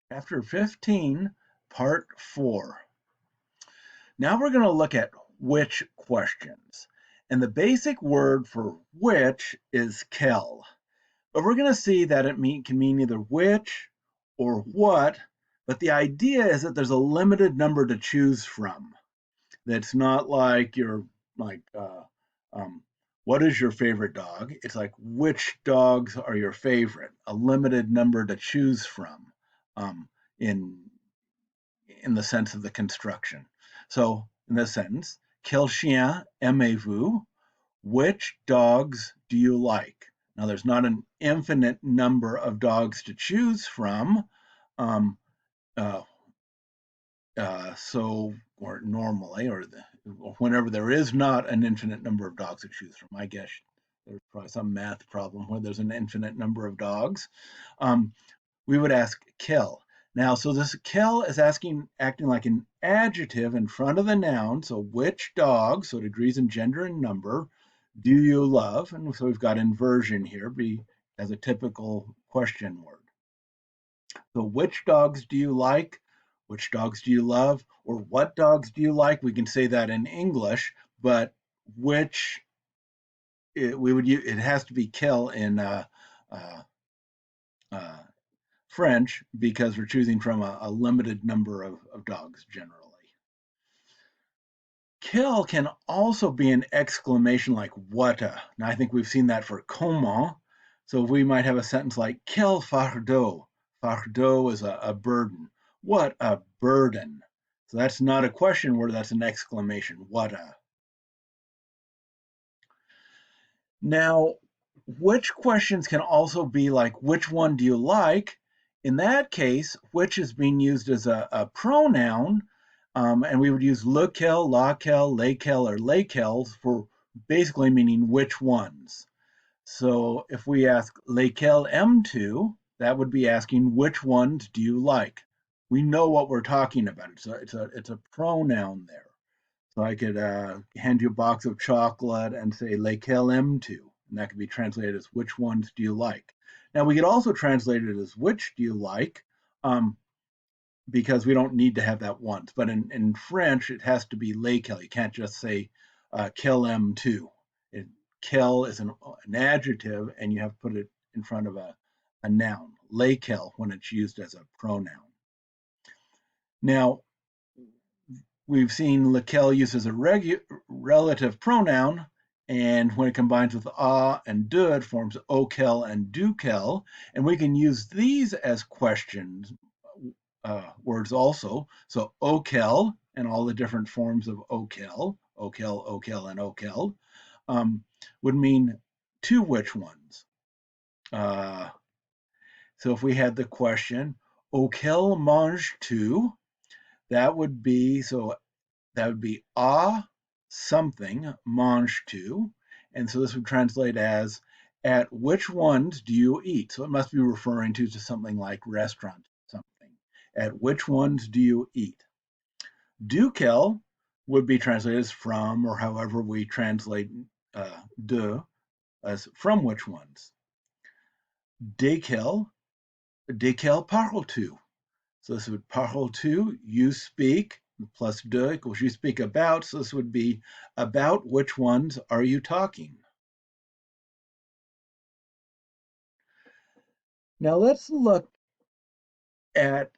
Chapter 15, Part 4. Now we're going to look at which questions. And the basic word for which is quel. But we're going to see that it can mean either which or what, but the idea is that there's a limited number to choose from. That's not like you're like, um, what is your favorite dog? It's like, which dogs are your favorite? A limited number to choose from um, in in the sense of the construction. So in this sentence, quel chien aimez-vous? Which dogs do you like? Now, there's not an infinite number of dogs to choose from. Um, uh, or normally, or whenever there is not an infinite number of dogs to choose from, I guess there's probably some math problem where there's an infinite number of dogs. Um, we would ask quel. Now, so this quel is acting like an adjective in front of the noun. So which dog, so degrees in gender and number, do you love? And so we've got inversion here as a typical question word. So which dogs do you like? Which dogs do you love? Or what dogs do you like? We can say that in English, but which we would use, it has to be quel in uh, uh, French because we're choosing from a limited number of dogs generally. Quel can also be an exclamation like what a. Now I think we've seen that for comment. So we might have a sentence like quel fardeau. Fardeau is a burden. What a burden. So that's not a question word, that's an exclamation. What a. Now, which questions can also be like, which one do you like? In that case, which is being used as a pronoun, and we would use lequel, laquelle, lesquels, or lesquels for basically meaning which ones. So if we ask lesquels aimes-tu, that would be asking which ones do you like? We know what we're talking about. It's a pronoun there. So I could hand you a box of chocolate and say lesquels aimes-tu, and that could be translated as which ones do you like. Now we could also translate it as which do you like, um, because we don't need to have that once. But in French, it has to be lesquels. You can't just say quel aimes-tu. Quel is an adjective, and you have to put it in front of a noun. Lesquels when it's used as a pronoun. Now, we've seen lequel used as a relative pronoun, and when it combines with a and de, it forms auquel and duquel, and we can use these as questions words also. So auquel and all the different forms of auquel, and auquel, would mean to which ones. Uh, so if we had the question, auquel manges-tu? That would be a something mange-tu, and so this would translate as at which ones do you eat? So it must be referring to something like restaurant something. At which ones do you eat? Duquel would be translated as from, or however we translate de as from which ones. Desquels parles-tu? So this would parles-tu, you speak, plus de equals you speak about. So this would be about which ones are you talking? Now let's look at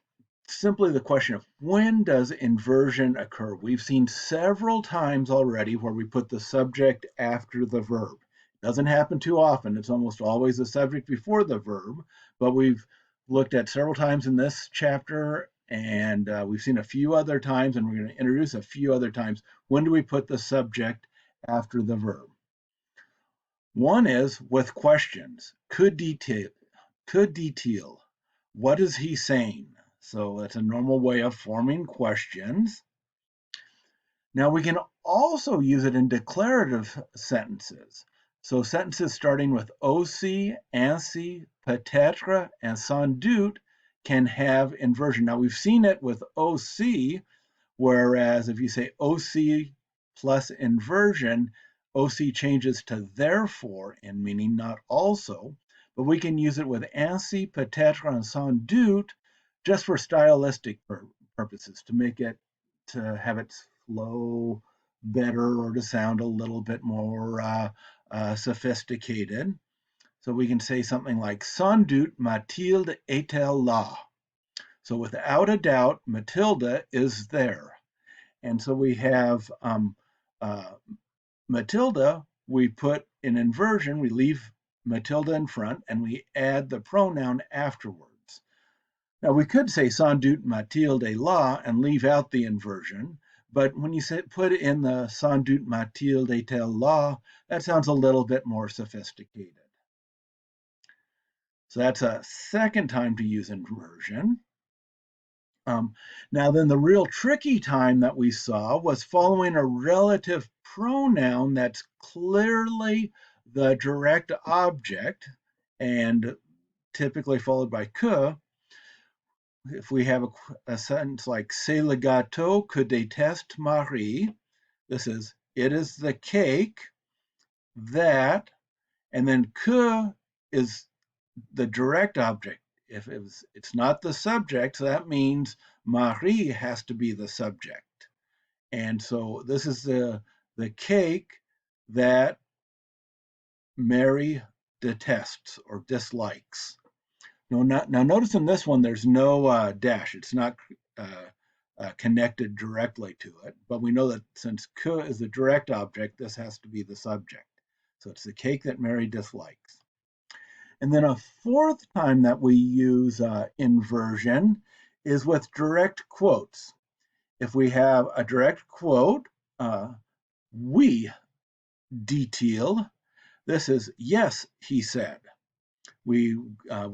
simply the question of when does inversion occur? We've seen several times already where we put the subject after the verb. It doesn't happen too often. It's almost always the subject before the verb, but we've looked at several times in this chapter, and we've seen a few other times, and we're going to introduce a few other times. When do we put the subject after the verb? One is with questions. Could detail. What is he saying? So that's a normal way of forming questions. Now we can also use it in declarative sentences. So sentences starting with aussi, ainsi, peut-être, and sans doute can have inversion. Now we've seen it with aussi, whereas if you say aussi plus inversion, OC changes to therefore in meaning not also, but we can use it with ainsi, peut-être, and sans doute just for stylistic purposes, to make it, to have it flow better or to sound a little bit more sophisticated. So we can say something like, sans doute Mathilde est-elle là? So without a doubt, Matilda is there. And so we have Matilda, we put in inversion, we leave Matilda in front, and we add the pronoun afterwards. Now we could say sans doute Mathilde est là and leave out the inversion, but when you put in the sans doute Mathilde est-elle là, that sounds a little bit more sophisticated. So that's a second time to use inversion. Now then, the real tricky time that we saw was following a relative pronoun that's clearly the direct object and typically followed by que. If we have a sentence like c'est le gâteau que déteste Marie, this is it is the cake that, and then que is the direct object. If it's not the subject, so that means Marie has to be the subject. And so this is the cake that Mary detests or dislikes. Now notice in this one, there's no dash. It's not connected directly to it, but we know that since que is the direct object, this has to be the subject. So it's the cake that Mary dislikes. And then a fourth time that we use inversion is with direct quotes. If we have a direct quote, we dit-il, this is yes, he said. Or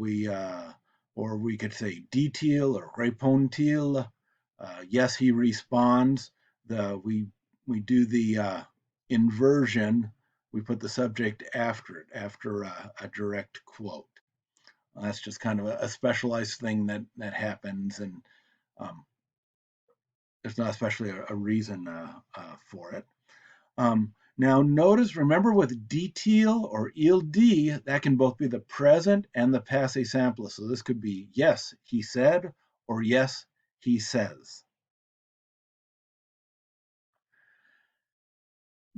we could say dit-il or répond-il. Yes, he responds. We do the inversion. We put the subject after it, after a direct quote. That's just kind of a specialized thing that happens, and there's not especially a reason for it. Now notice, remember with dit-il or il dit, that can both be the present and the passé simple. So this could be yes, he said, or yes, he says.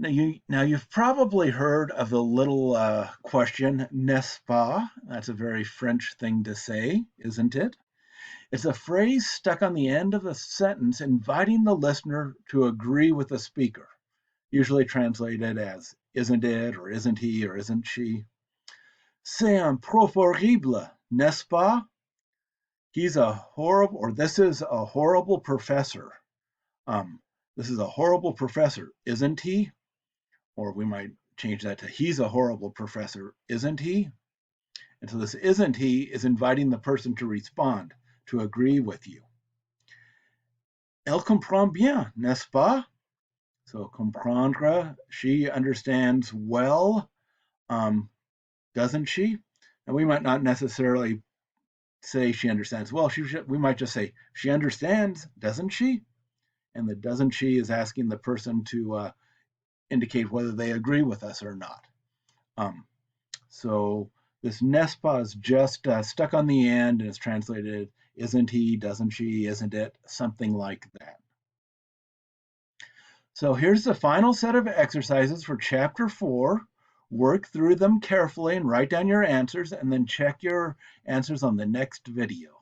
Now you've probably heard of the little question, Nespa. That's a very French thing to say, isn't it? It's a phrase stuck on the end of a sentence inviting the listener to agree with the speaker, usually translated as isn't it, or isn't he, or isn't she. C'est un prof horrible, n'est-ce pas? He's a horrible, or this is a horrible professor. This is a horrible professor, isn't he? Or we might change that to he's a horrible professor, isn't he? And so this isn't he is inviting the person to respond, to agree with you. Elle comprend bien, n'est-ce pas? So comprendre, she understands well, doesn't she? And we might not necessarily say she understands well. We might just say she understands, doesn't she? And the doesn't she is asking the person to indicate whether they agree with us or not. So this Nespa is just stuck on the end, and it's translated, isn't he, doesn't she, isn't it, something like that. So here's the final set of exercises for Chapter 4. Work through them carefully and write down your answers, and then check your answers on the next video.